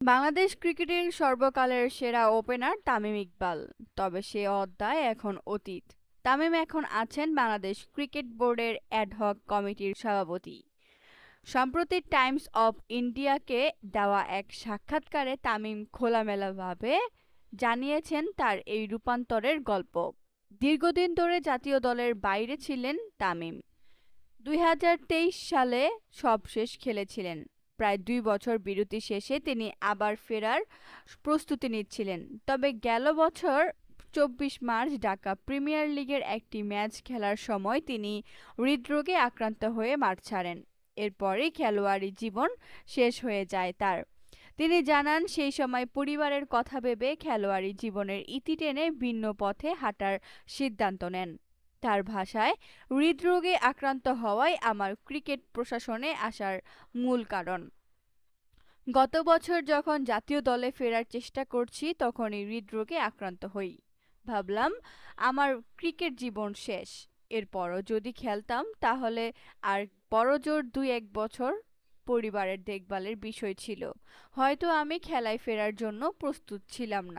বাংলাদেশ ক্রিকেটের সর্বকালের সেরা ওপেনার তামিম ইকবাল। তবে সে অধ্যায় এখন অতীত। তামিম এখন আছেন বাংলাদেশ ক্রিকেট বোর্ডের অ্যাডহক কমিটির সভাপতি। সম্প্রতি টাইমস অফ ইন্ডিয়াকে দেওয়া এক সাক্ষাৎকারে তামিম খোলামেলাভাবে জানিয়েছেন তার এই রূপান্তরের গল্প। দীর্ঘদিন ধরে জাতীয় দলের বাইরে ছিলেন তামিম। ২০২৩ সালে সবশেষ খেলেছিলেন। প্রায় ২ বছর বিরতি শেষে তিনি আবার ফেরার প্রস্তুতি নিচ্ছিলেন। তবে গেল বছর ২৪ মার্চ ঢাকা প্রিমিয়ার লিগের একটি ম্যাচ খেলার সময় তিনি হৃদরোগে আক্রান্ত হয়ে মাঠ ছাড়েন। এরপরই খেলোয়াড়ি জীবন শেষ হয়ে যায় তার। তিনি জানান সেই সময় পরিবারের কথা ভেবে খেলোয়াড়ি জীবনের ইতি টেনে ভিন্ন পথে হাঁটার সিদ্ধান্ত নেন। তার ভাষায়, হৃদরোগে আক্রান্ত হওয়াই আমার ক্রিকেট প্রশাসনে আসার মূল কারণ। গত বছর যখন জাতীয় দলে ফেরার চেষ্টা করছি তখনই হৃদরোগে আক্রান্ত হই। ভাবলাম আমার ক্রিকেট জীবন শেষ। এরপরও যদি খেলতাম তাহলে আর বড়জোর ২-১ বছর পরিবারের দেখভালের বিষয় ছিল। হয়তো আমি খেলায় ফেরার জন্য প্রস্তুত ছিলাম না।